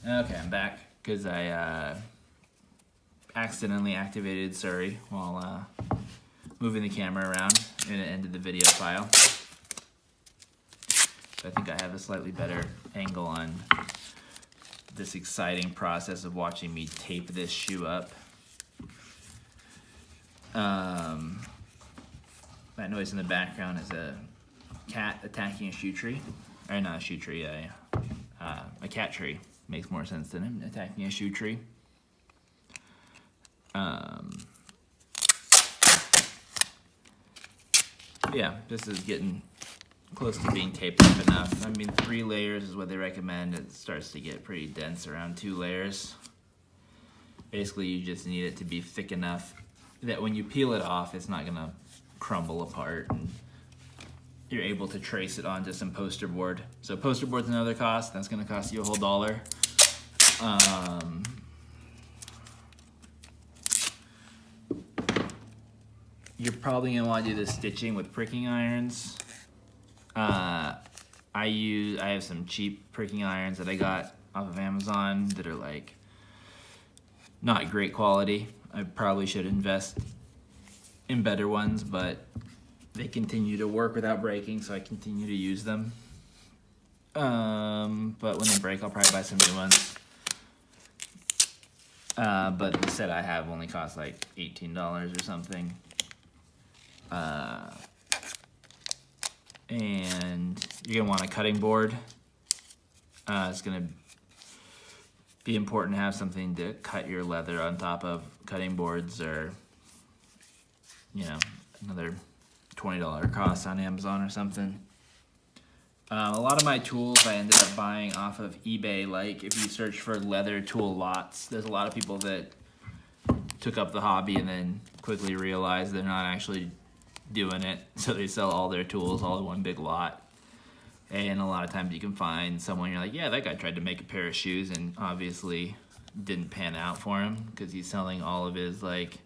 Okay, I'm back because I accidentally activated Siri while moving the camera around and it ended the video file. So I think I have a slightly better angle on this exciting process of watching me tape this shoe up. That noise in the background is a cat attacking a shoe tree. Or not a shoe tree, a cat tree. Makes more sense than him attacking a shoe tree. Yeah, this is getting close to being taped up enough. I mean, 3 layers is what they recommend. It starts to get pretty dense around 2 layers. Basically, you just need it to be thick enough that when you peel it off, it's not gonna crumble apart, and you're able to trace it onto some poster board. So poster board's another cost. That's gonna cost you a whole $1. You're probably gonna want to do the stitching with pricking irons. I have some cheap pricking irons that I got off of Amazon that are like not great quality. I probably should invest in better ones, but they continue to work without breaking, so I continue to use them. But when they break, I'll probably buy some new ones. But the set I have only costs like $18 or something. And you're gonna want a cutting board. It's gonna be important to have something to cut your leather on top of. Cutting boards are, you know, another $20 cost on Amazon or something. A lot of my tools I ended up buying off of eBay. Like if you search for leather tool lots, there's a lot of people that took up the hobby and then quickly realized they're not actually doing it, so they sell all their tools all in one big lot. And a lot of times you can find someone, you're like, yeah, that guy tried to make a pair of shoes and obviously didn't pan out for him because he's selling all of his like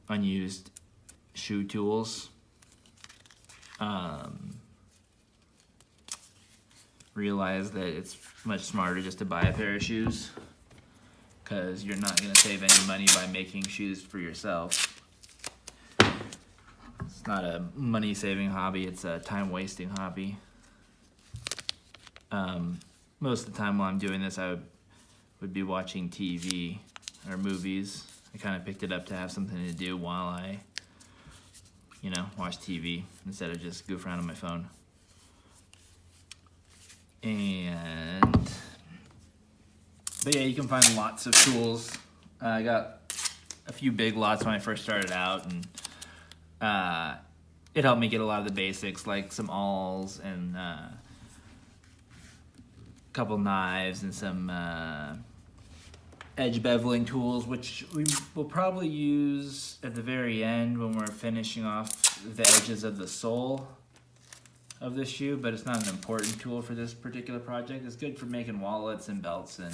unused shoe tools. Realize that it's much smarter just to buy a pair of shoes because you're not going to save any money by making shoes for yourself. It's not a money-saving hobby, it's a time-wasting hobby. Most of the time while I'm doing this, I would be watching TV or movies. I kind of picked it up to have something to do while I, watch TV instead of just goof around on my phone. But yeah, you can find lots of tools. I got a few big lots when I first started out, and it helped me get a lot of the basics, like some awls and a couple knives and some edge beveling tools, which we will probably use at the very end when we're finishing off the edges of the sole of this shoe, but it's not an important tool for this particular project. It's good for making wallets and belts and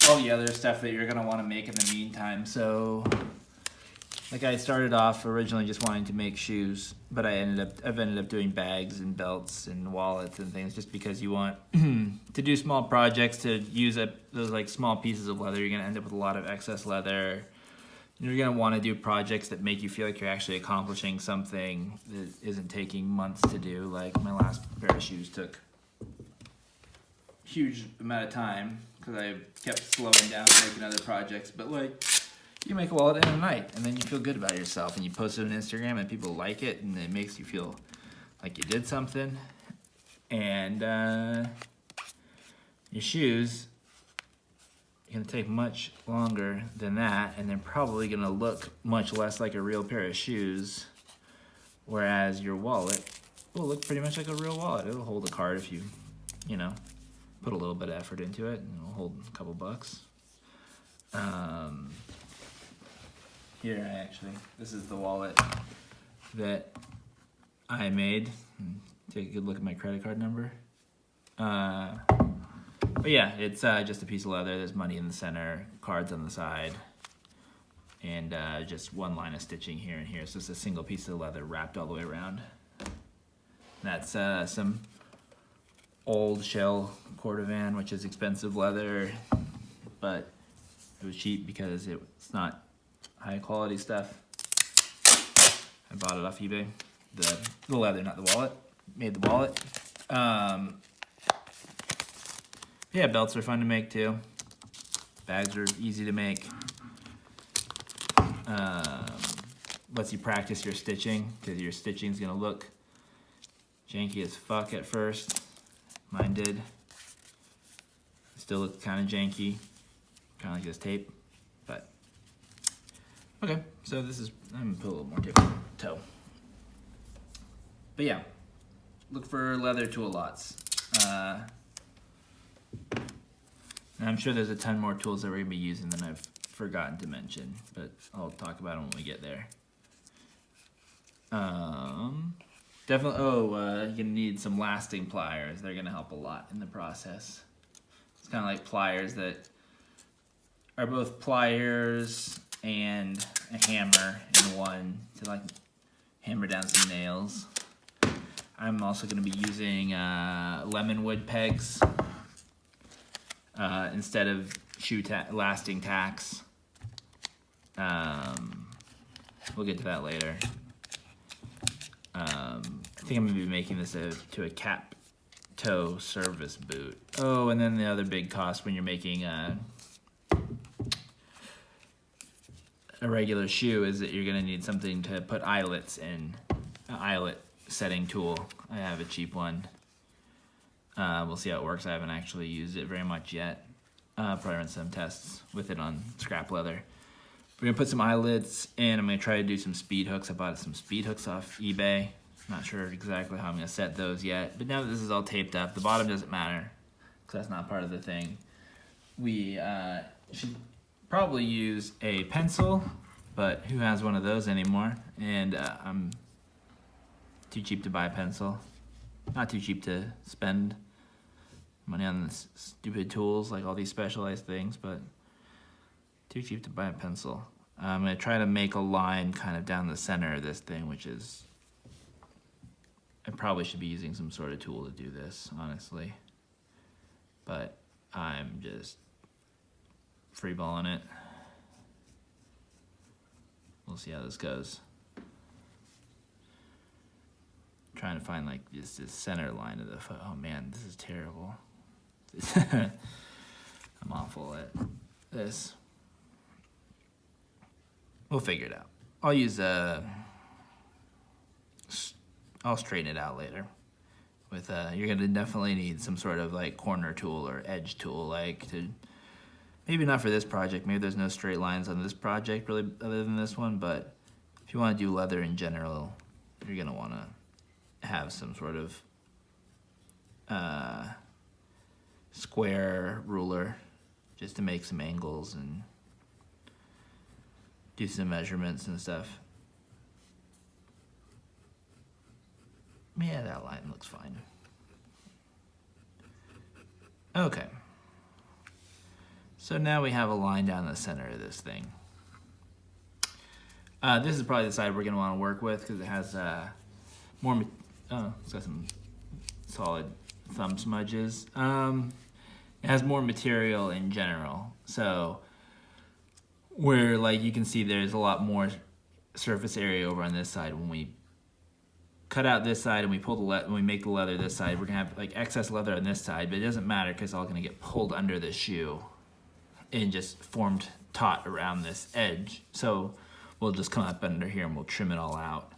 all the other stuff that you're going to want to make in the meantime. So like I started off originally just wanting to make shoes, but I've ended up doing bags and belts and wallets and things just because you want to do small projects to use up those like small pieces of leather. You're going to end up with a lot of excess leather. You're going to want to do projects that make you feel like you're actually accomplishing something that isn't taking months to do. Like my last pair of shoes took a huge amount of time because I kept slowing down making other projects. But like, you make a wallet in a night and then you feel good about yourself and you post it on Instagram and people like it and it makes you feel like you did something. And your shoes are going to take much longer than that, and they're probably going to look much less like a real pair of shoes, whereas your wallet will look pretty much like a real wallet. It'll hold a card if you put a little bit of effort into it, and it'll hold a couple bucks. Here, this is the wallet that I made. Take a good look at my credit card number. But yeah, it's just a piece of leather. There's money in the center, cards on the side, and just one line of stitching here and here. So it's a single piece of leather wrapped all the way around. That's some old shell cordovan, which is expensive leather, but it was cheap because it's not high quality stuff. I bought it off eBay. The leather, not the wallet. Made the wallet. Yeah, belts are fun to make too. Bags are easy to make. Lets you practice your stitching, because your stitching's gonna look janky as fuck at first. Mine did. It still looks kind of janky, kind of like this tape, but okay. So this is, I'm gonna put a little more tape on the toe. But yeah, look for leather tool lots. And I'm sure there's a ton more tools that we're gonna be using than I've forgotten to mention, but I'll talk about them when we get there. Definitely, you're gonna need some lasting pliers. They're gonna help a lot in the process. It's kind of like pliers that are both pliers and a hammer in one to like hammer down some nails. I'm also gonna be using lemon wood pegs instead of lasting tacks. We'll get to that later. I think I'm gonna be making this to a cap toe service boot. Oh, and then the other big cost when you're making a regular shoe is that you're gonna need something to put eyelets in, an eyelet setting tool. I have a cheap one. We'll see how it works. I haven't actually used it very much yet. Probably run some tests with it on scrap leather. We're gonna put some eyelets and I'm gonna try to do some speed hooks. I bought some speed hooks off eBay. Not sure exactly how I'm gonna set those yet, but now that this is all taped up, the bottom doesn't matter because that's not part of the thing. We should probably use a pencil, but who has one of those anymore? And I'm too cheap to buy a pencil. Not too cheap to spend money on this stupid tools like all these specialized things, but too cheap to buy a pencil. I'm gonna try to make a line kind of down the center of this thing, which is, I probably should be using some sort of tool to do this, honestly. But I'm just freeballing it. We'll see how this goes. Trying to find like this center line of the foot. Oh man, this is terrible. I'm awful at this. We'll figure it out. I'll use I'll straighten it out later. With you're gonna definitely need some sort of like corner tool or edge tool, like to, maybe not for this project. Maybe there's no straight lines on this project really other than this one, but if you want to do leather in general, you're gonna want to have some sort of square ruler just to make some angles and do some measurements and stuff. Yeah, that line looks fine. Okay. So now we have a line down the center of this thing. This is probably the side we're gonna wanna work with because it has more, it's got some solid thumb smudges. It has more material in general. So where like you can see there's a lot more surface area over on this side. When we cut out this side and we pull when we make the leather this side, we're gonna have like excess leather on this side, but it doesn't matter because it's all gonna get pulled under the shoe and just formed taut around this edge. So we'll just come up under here and we'll trim it all out.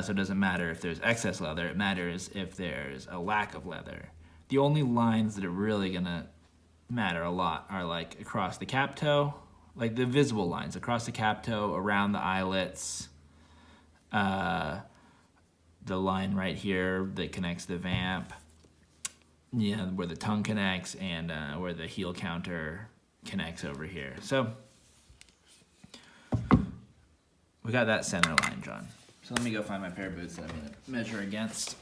So it doesn't matter if there's excess leather, it matters if there's a lack of leather. The only lines that are really gonna matter a lot are like across the cap toe, like the visible lines across the cap toe, around the eyelets, the line right here that connects the vamp, yeah, where the tongue connects, and where the heel counter connects over here. So we got that center line drawn. So let me go find my pair of boots that I'm gonna measure against.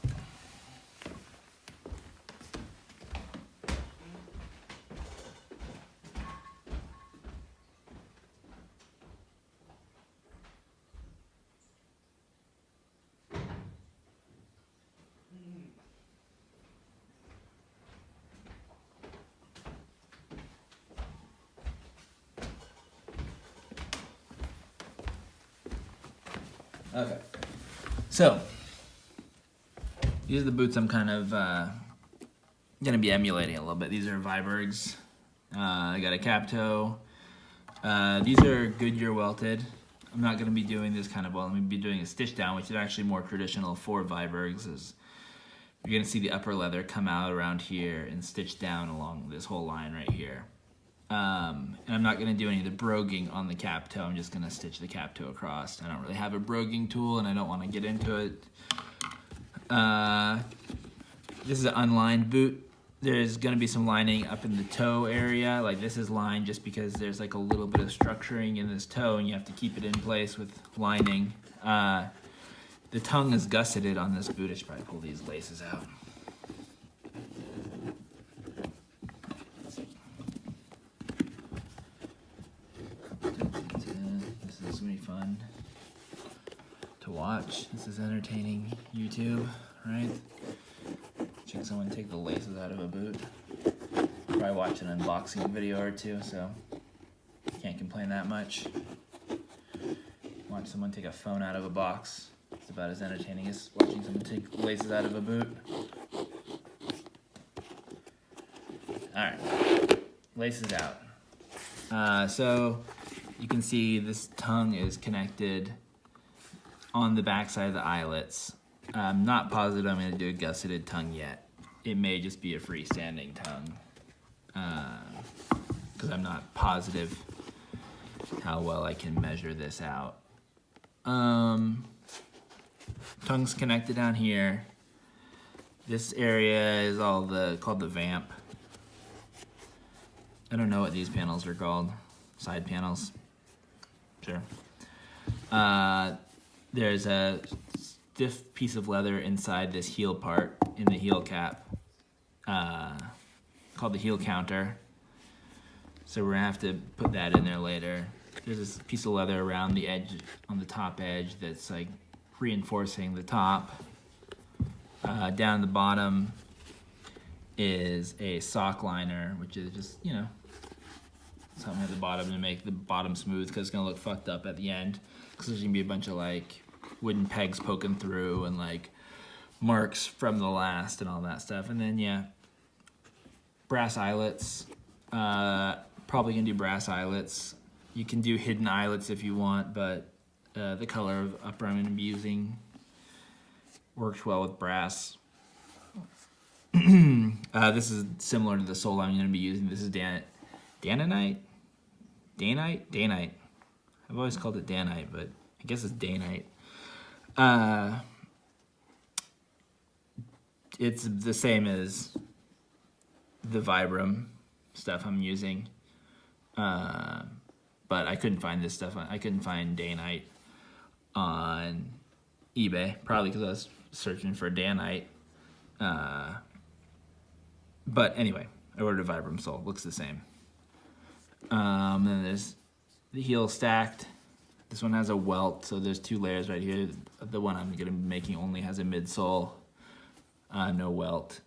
Okay. So, these are the boots I'm kind of going to be emulating a little bit. These are Vibergs. I got a cap toe. These are Goodyear welted. I'm not going to be doing this kind of weld. I'm going to be doing a stitch down, which is actually more traditional for Vibergs. You're going to see the upper leather come out around here and stitch down along this whole line right here. And I'm not going to do any of the broguing on the cap toe. I'm just going to stitch the cap toe across. I don't really have a broguing tool and I don't want to get into it. This is an unlined boot. There's going to be some lining up in the toe area. Like this is lined just because there's like a little bit of structuring in this toe and you have to keep it in place with lining. The tongue is gusseted on this boot. I should probably pull these laces out. This is going to be fun to watch. This is entertaining YouTube, right? Watching someone take the laces out of a boot. Probably watch an unboxing video or two, so can't complain that much. Watch someone take a phone out of a box. It's about as entertaining as watching someone take laces out of a boot. Alright, laces out. So you can see this tongue is connected on the back side of the eyelets. I'm not positive I'm going to do a gusseted tongue yet. It may just be a freestanding tongue because I'm not positive how well I can measure this out. Tongue's connected down here. This area is all called the vamp. I don't know what these panels are called. Side panels. Sure. There's a stiff piece of leather inside this heel part in the heel cap called the heel counter. So we're gonna have to put that in there later. There's this piece of leather around the edge, on the top edge, that's like reinforcing the top. Down the bottom is a sock liner, which is just, you know, something at the bottom to make the bottom smooth because it's gonna look fucked up at the end. Because there's gonna be a bunch of like wooden pegs poking through and like marks from the last and all that stuff. And then yeah, brass eyelets. Probably gonna do brass eyelets. You can do hidden eyelets if you want, but the color of upper I'm gonna be using works well with brass. This is similar to the sole I'm gonna be using. This is Danite? Danite. I've always called it Danite, but I guess it's Danite. It's the same as the Vibram stuff I'm using. But I couldn't find this stuff. I couldn't find Danite on eBay, probably because I was searching for Danite. But anyway, I ordered a Vibram sole. Looks the same. Then there's the heel stacked. This one has a welt, so there's two layers right here. The one I'm gonna be making only has a midsole, no welt.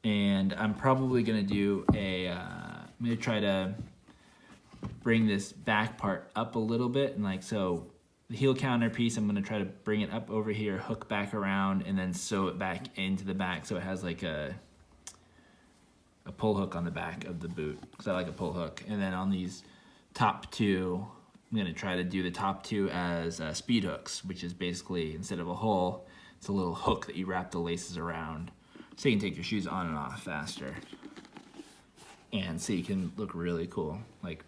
And I'm probably gonna do I'm gonna try to bring this back part up a little bit, and like so, the heel counter piece, I'm gonna try to bring it up over here, hook back around, and then sew it back into the back so it has like a pull hook on the back of the boot, because I like a pull hook. And then on these top two, I'm gonna try to do the top two as speed hooks, which is basically, instead of a hole, it's a little hook that you wrap the laces around so you can take your shoes on and off faster. And so you can look really cool, like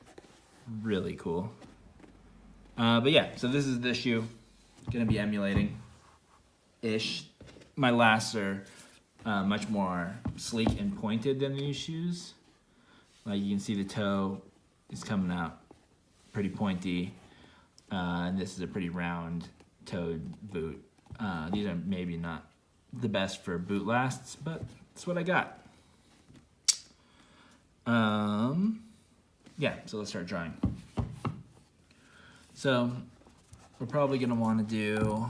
really cool. But yeah, so this is the shoe. Gonna be emulating-ish. My lasts are much more sleek and pointed than these shoes. Like you can see the toe is coming out pretty pointy. And this is a pretty round-toed boot. These are maybe not the best for boot lasts, but that's what I got. Yeah, so let's start drawing. So we're probably gonna want to do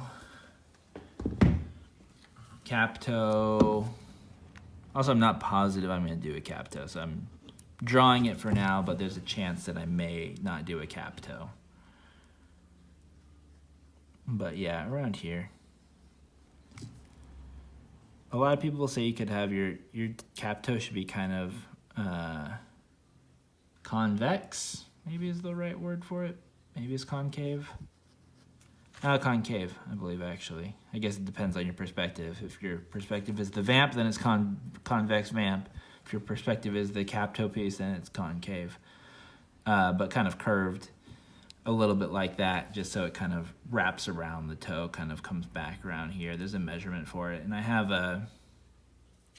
cap toe. Also, I'm not positive I'm gonna do a cap toe, so I'm drawing it for now, but there's a chance that I may not do a cap toe. But yeah, around here. A lot of people say you could have your cap toe should be kind of convex, maybe is the right word for it. Maybe it's concave. Concave, I believe, actually. I guess it depends on your perspective. If your perspective is the vamp, then it's convex vamp. If your perspective is the cap toe piece, then it's concave. But kind of curved a little bit like that, just so it kind of wraps around the toe, kind of comes back around here. There's a measurement for it. And I have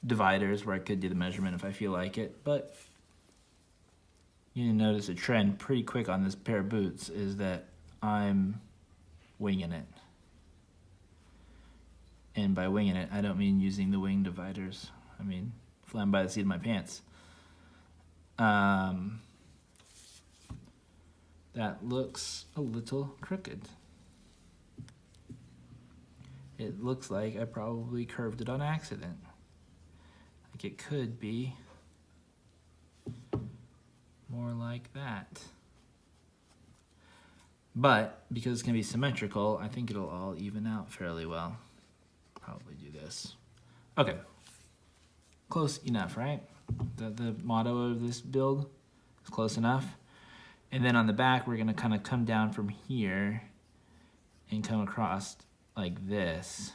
dividers where I could do the measurement if I feel like it. But you notice a trend pretty quick on this pair of boots is that I'm winging it. And by winging it, I don't mean using the wing dividers. I mean flying by the seat of my pants. That looks a little crooked. It looks like I probably curved it on accident. Like it could be more like that. But because it's gonna be symmetrical, I think it'll all even out fairly well. Probably do this. Okay, close enough, right? The motto of this build is close enough. And then on the back, we're gonna kind of come down from here and come across like this.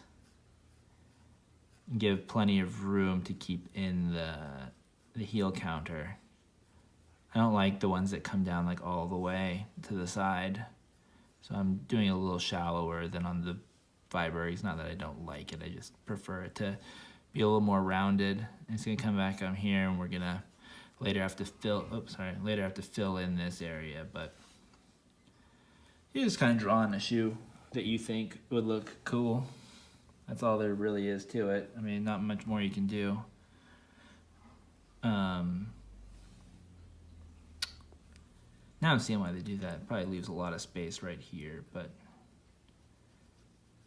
And give plenty of room to keep in the heel counter. I don't like the ones that come down like all the way to the side. So I'm doing it a little shallower than on the Viber. Not that I don't like it, I just prefer it to be a little more rounded. And it's gonna come back on here and we're gonna later have to fill in this area, but you're just kind of drawing a shoe that you think would look cool. That's all there really is to it. I mean, not much more you can do. Now I'm seeing why they do that. It probably leaves a lot of space right here, but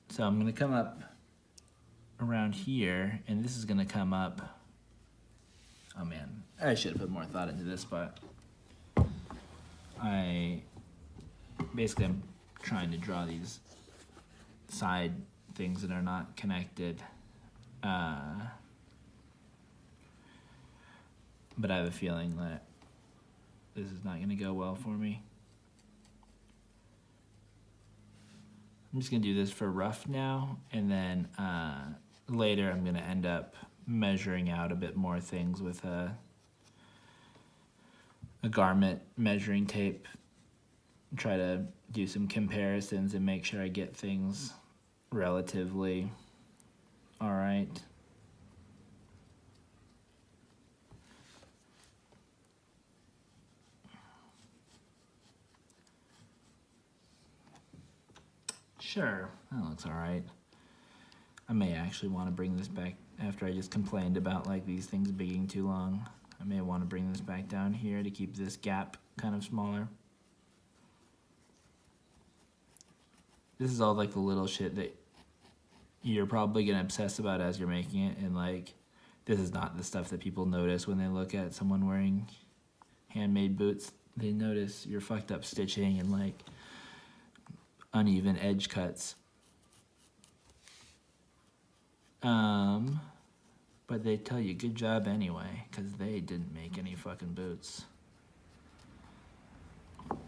so I'm gonna come up around here, and this is gonna come up. Oh man, I should have put more thought into this, but I'm trying to draw these side things that are not connected. But I have a feeling that this is not gonna go well for me. I'm just gonna do this for rough now, and then later I'm gonna end up measuring out a bit more things with a garment measuring tape. Try to do some comparisons and make sure I get things relatively all right. Sure, that looks all right. I may actually want to bring this back after I just complained about like these things being too long. I may want to bring this back down here to keep this gap kind of smaller. This is all like the little shit that you're probably gonna obsess about as you're making it, and like this is not the stuff that people notice when they look at someone wearing handmade boots. They notice your fucked up stitching and like uneven edge cuts. But they tell you good job anyway, because they didn't make any fucking boots. Well,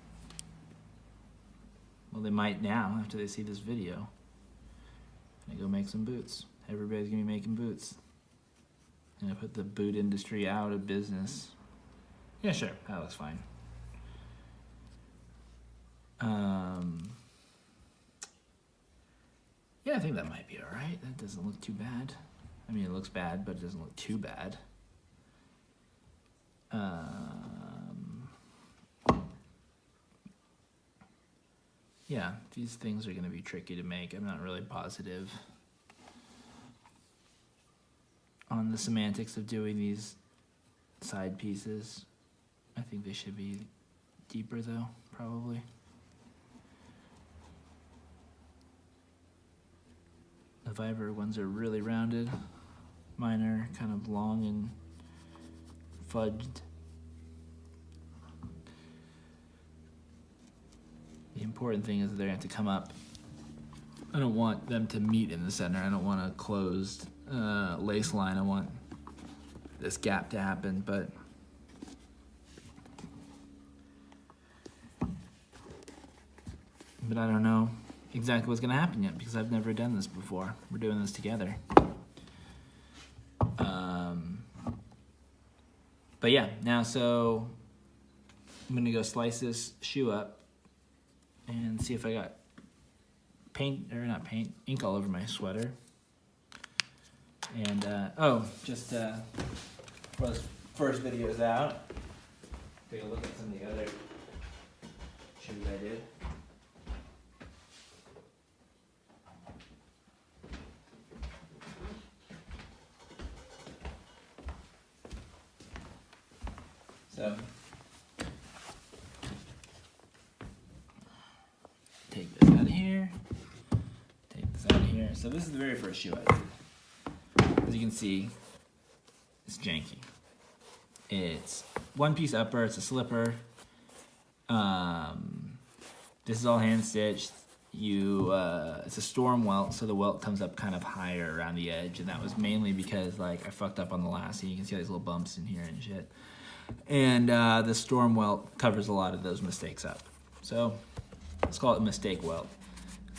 they might now after they see this video. I go make some boots. Everybody's gonna be making boots. And I put the boot industry out of business. Yeah, sure, that looks fine. Yeah, I think that might be all right. That doesn't look too bad. I mean, it looks bad, but it doesn't look too bad. Yeah, these things are gonna be tricky to make. I'm not really positive on the semantics of doing these side pieces. I think they should be deeper though, probably. The Viber ones are really rounded. Mine are kind of long and fudged. The important thing is that they're going to have to come up I don't want them to meet in the center. I don't want a closed lace line. I want this gap to happen, but I don't know exactly what's gonna happen yet because I've never done this before. We're doing this together. But yeah, now so I'm gonna go slice this shoe up and see if I got ink all over my sweater. And just for this first video's out, take a look at some of the other shoes I did. So take this out of here, take this out of here. So this is the very first shoe I did. As you can see, it's janky. It's one piece upper, it's a slipper. This is all hand stitched. It's a storm welt, so the welt comes up kind of higher around the edge, and that was mainly because like I fucked up on the last, and you can see all these little bumps in here and shit. And the storm welt covers a lot of those mistakes up. So let's call it a mistake welt.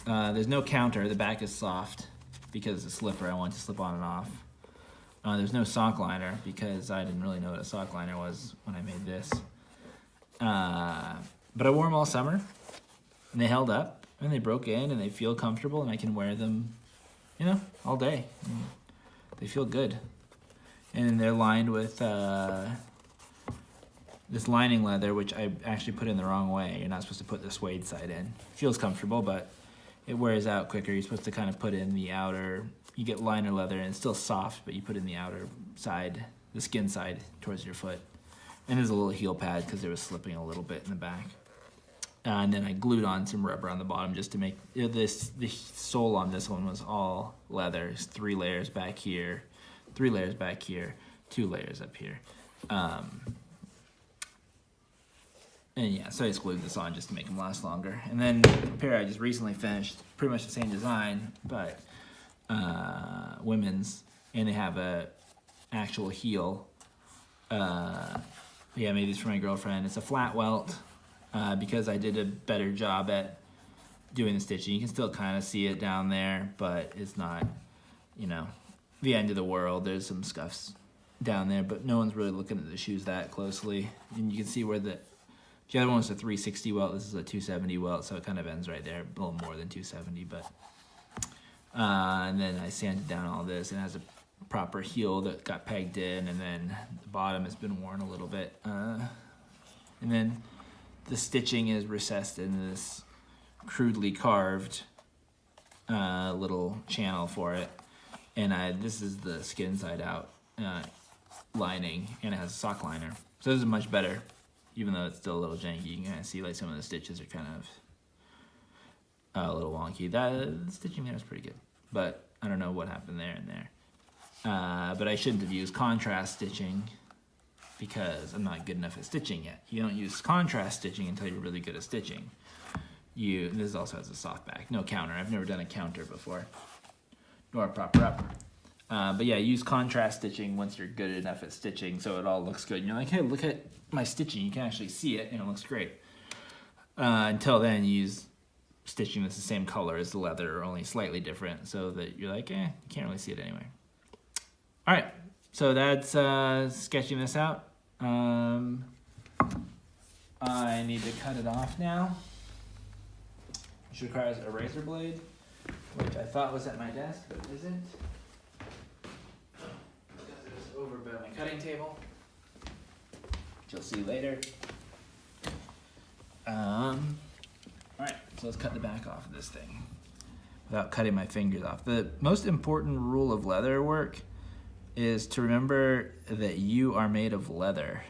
There's no counter, the back is soft because it's a slipper, I want it to slip on and off. There's no sock liner because I didn't really know what a sock liner was when I made this. But I wore them all summer and they held up and they broke in and they feel comfortable and I can wear them, you know, all day. And they feel good. And they're lined with this lining leather, which I actually put in the wrong way. You're not supposed to put the suede side in. Feels comfortable, but it wears out quicker. You're supposed to kind of put in the outer, you get liner leather and it's still soft, but you put in the outer side, the skin side towards your foot. And there's a little heel pad because it was slipping a little bit in the back. And then I glued on some rubber on the bottom just to make the sole on this one was all leather. It's 3 layers back here, 3 layers back here, 2 layers up here. And yeah, so I just glued this on just to make them last longer. And then the pair I just recently finished, pretty much the same design, but women's, and they have a actual heel. Yeah, I made these for my girlfriend. It's a flat welt because I did a better job at doing the stitching. You can still kind of see it down there, but it's not, you know, the end of the world. There's some scuffs down there, but no one's really looking at the shoes that closely. And you can see where the other one was a 360 welt. This is a 270 welt, so it kind of ends right there, a little more than 270, but and then I sanded down all this, and it has a proper heel that got pegged in, and then the bottom has been worn a little bit, and then the stitching is recessed in this crudely carved little channel for it, and this is the skin side out lining, and it has a sock liner, so this is much better. Even though it's still a little janky, you can kind of see like some of the stitches are kind of a little wonky. The stitching there is pretty good, but I don't know what happened there and there. But I shouldn't have used contrast stitching because I'm not good enough at stitching yet. You don't use contrast stitching until you're really good at stitching. This also has a soft back, no counter. I've never done a counter before, nor a proper upper. But yeah, use contrast stitching once you're good enough at stitching so it all looks good. And you're like, hey, look at my stitching. You can actually see it and it looks great. Until then, use stitching that's the same color as the leather or only slightly different so that you're like, you can't really see it anyway. All right, so that's sketching this out. I need to cut it off now, which requires a razor blade, which I thought was at my desk, but it isn't. Over by my cutting table, which you'll see later. Alright, so let's cut the back off of this thing without cutting my fingers off. The most important rule of leather work is to remember that you are made of leather.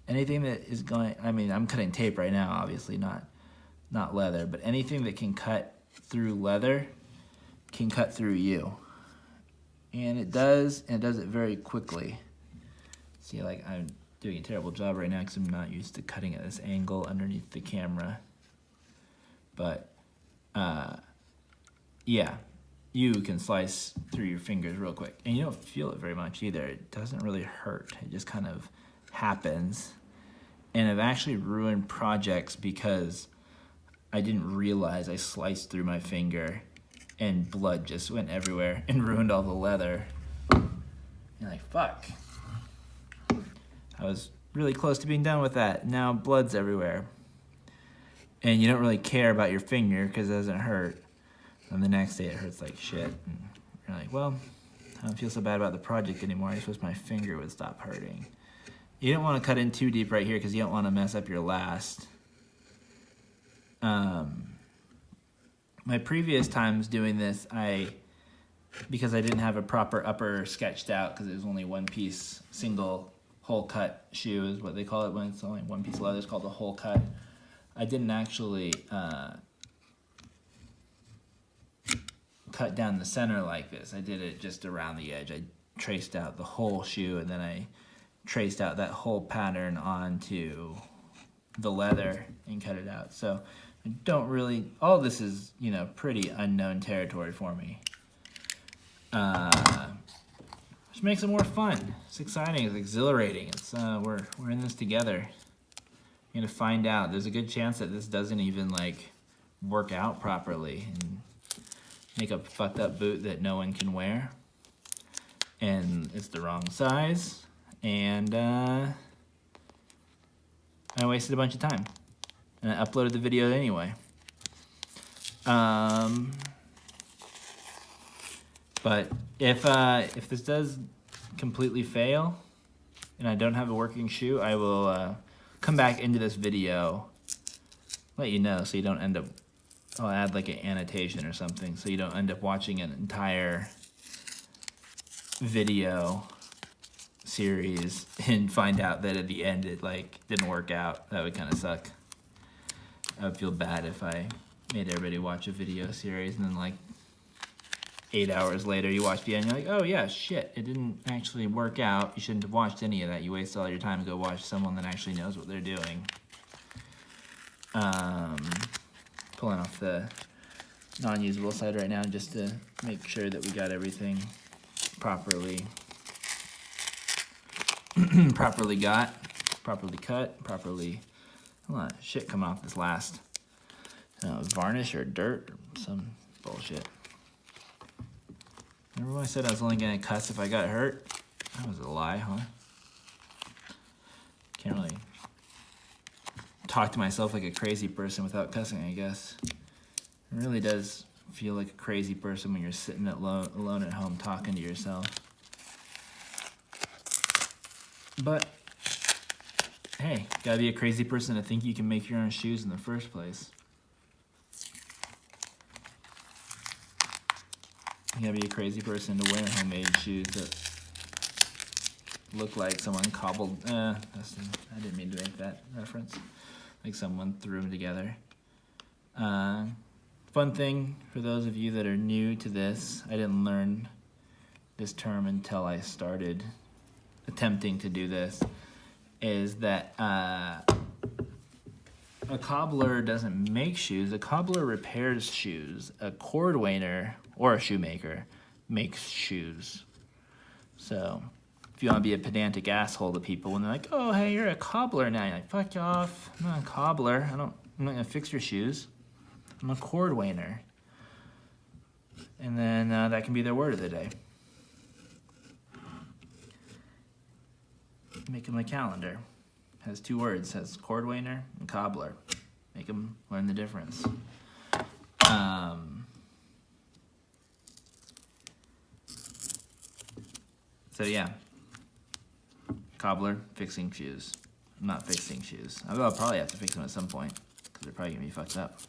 Anything that is going, I mean, I'm cutting tape right now, obviously not leather, but anything that can cut through leather can cut through you. And it does, and it does it very quickly. See, like I'm doing a terrible job right now because I'm not used to cutting at this angle underneath the camera. But yeah, you can slice through your fingers real quick. And you don't feel it very much either. It doesn't really hurt. It just kind of happens. And I've actually ruined projects because I didn't realize I sliced through my finger and blood just went everywhere and ruined all the leather. You're like, fuck. I was really close to being done with that. Now blood's everywhere. And you don't really care about your finger because it doesn't hurt. And the next day it hurts like shit. And you're like, well, I don't feel so bad about the project anymore. I just wish my finger would stop hurting. You don't want to cut in too deep right here because you don't want to mess up your last. My previous times doing this, because I didn't have a proper upper sketched out because it was only one piece, single hole cut shoe is what they call it when it's only one piece of leather. It's called a hole cut. I didn't actually cut down the center like this. I did it just around the edge. I traced out the whole shoe and then I traced out that whole pattern onto the leather and cut it out. So I don't really, all this is, you know, pretty unknown territory for me. Which makes it more fun. It's exciting, it's exhilarating. It's we're in this together. You're gonna find out. There's a good chance that this doesn't even like work out properly and make a fucked up boot that no one can wear. And it's the wrong size. And I wasted a bunch of time. And I uploaded the video anyway. But if this does completely fail and I don't have a working shoe, I will come back into this video, let you know so you don't end up, I'll add like an annotation or something so you don't end up watching an entire video series and find out that at the end it like didn't work out. That would kind of suck. I would feel bad if I made everybody watch a video series and then like 8 hours later you watch the end and you're like, oh yeah, shit, it didn't actually work out. You shouldn't have watched any of that. You wasted all your time to go watch someone that actually knows what they're doing. Pulling off the non-usable side right now just to make sure that we got everything properly properly cut, properly, a lot of shit coming off this last varnish or dirt or some bullshit. Remember when I said I was only gonna cuss if I got hurt? That was a lie, huh? Can't really talk to myself like a crazy person without cussing, I guess. It really does feel like a crazy person when you're sitting alone at home talking to yourself. But, hey, gotta be a crazy person to think you can make your own shoes in the first place. You gotta be a crazy person to wear homemade shoes that look like someone cobbled, I didn't mean to make that reference. Like someone threw them together. Fun thing for those of you that are new to this, I didn't learn this term until I started attempting to do this, is that a cobbler doesn't make shoes, a cobbler repairs shoes. A cordwainer or a shoemaker makes shoes. So if you want to be a pedantic asshole to people when they're like, oh hey, you're a cobbler now, you're like, fuck you off, I'm not a cobbler, I'm not gonna fix your shoes, I'm a cordwainer. And then that can be their word of the day. Make them a calendar. Has 2 words, has cordwainer and cobbler. Make them learn the difference. So yeah, cobbler, fixing shoes. I'm not fixing shoes. I'll probably have to fix them at some point because they're probably gonna be fucked up.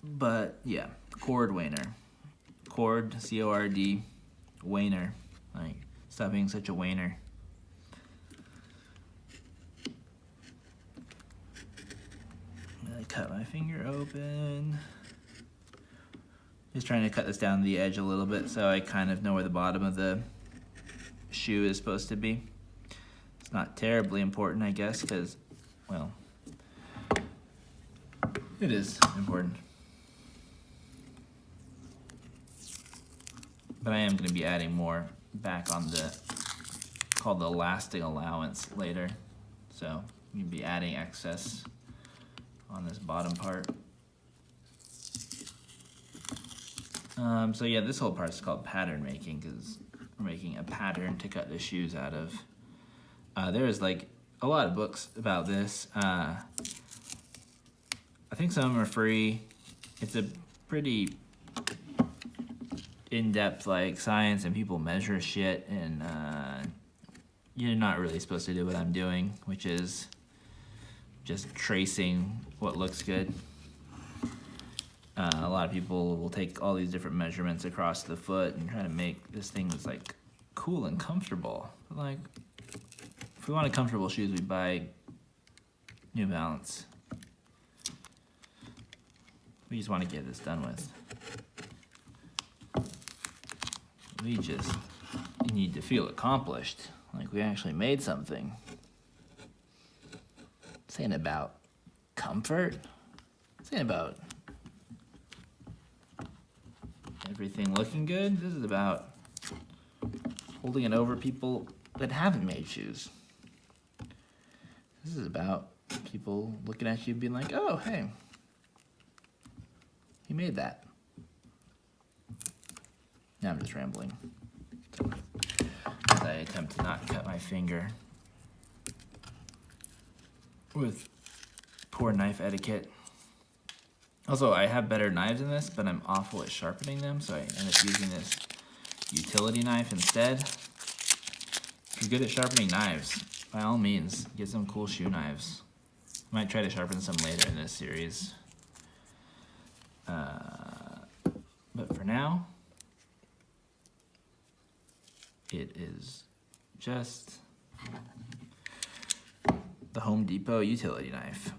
But yeah, cordwainer. Cord, C-O-R-D, wainer. Like, stop being such a wainer. I cut my finger open. Just trying to cut this down the edge a little bit so I kind of know where the bottom of the shoe is supposed to be. It's not terribly important, I guess, because, well, It is important. But I am going to be adding more back on the, called the lasting allowance later. So you can be adding excess on this bottom part. So yeah, this whole part is called pattern making because we're making a pattern to cut the shoes out of. There is like a lot of books about this. I think some of them are free. It's a pretty in-depth like science, and people measure shit, and you're not really supposed to do what I'm doing, which is just tracing what looks good. A lot of people will take all these different measurements across the foot and try to make this thing that's like cool and comfortable. But like, if we wanted comfortable shoes, we buy New Balance. We just want to get this done with. We just need to feel accomplished, like we actually made something. This ain't about comfort. This ain't about everything looking good. This is about holding it over people that haven't made shoes. This is about people looking at you being like, oh, hey, he made that. Now I'm just rambling. As I attempt to not cut my finger with poor knife etiquette. Also, I have better knives in this, but I'm awful at sharpening them, so I end up using this utility knife instead. If you're good at sharpening knives, by all means, get some cool shoe knives. I might try to sharpen some later in this series. But for now, it is just the Home Depot utility knife.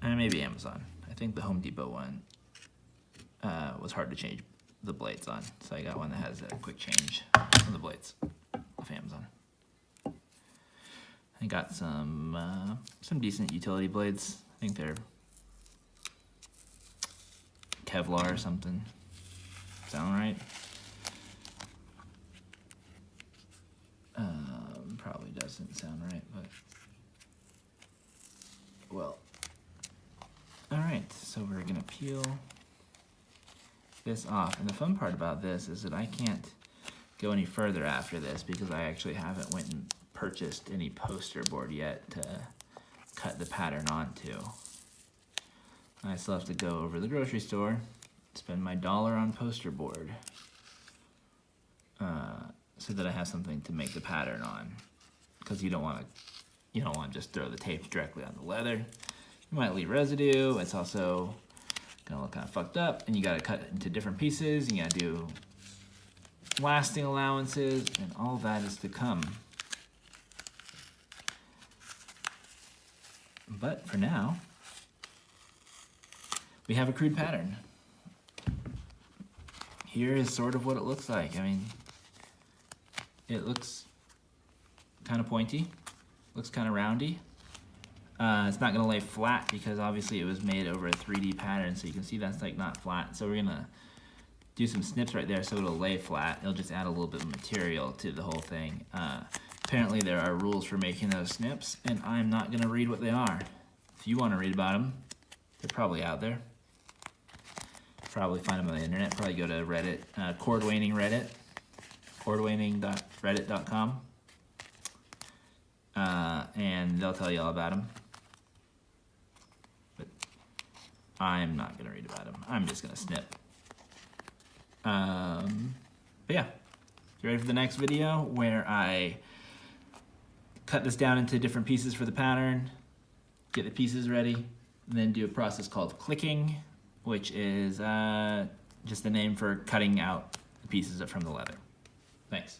And maybe Amazon. I think the Home Depot one was hard to change the blades on. So I got one that has a quick change on the blades off Amazon. I got some decent utility blades. I think they're Kevlar or something. Sound right? Probably doesn't sound right, but well. All right, so we're gonna peel this off. And the fun part about this is that I can't go any further after this because I actually haven't went and purchased any poster board yet to cut the pattern onto. I still have to go over to the grocery store, spend my $1 on poster board so that I have something to make the pattern on. Because you don't want to just throw the tape directly on the leather. You might leave residue. It's also gonna look kind of fucked up, and you gotta cut it into different pieces. You gotta do lasting allowances, and all that is to come. But for now, we have a crude pattern. Here is sort of what it looks like. I mean, it looks kind of pointy, looks kind of roundy. It's not gonna lay flat because obviously it was made over a 3D pattern, so you can see that's like not flat. So we're gonna do some snips right there so it'll lay flat. It'll just add a little bit of material to the whole thing. Apparently there are rules for making those snips, and I'm not gonna read what they are. If you wanna read about them, they're probably out there. Probably find them on the internet. Probably go to Reddit, cordwaning Reddit, cordwaning.reddit.com. And they'll tell you all about them. But I'm not gonna read about them. I'm just gonna snip. But yeah, you ready for the next video where I cut this down into different pieces for the pattern, get the pieces ready, and then do a process called clicking, which is just the name for cutting out the pieces from the leather. Thanks.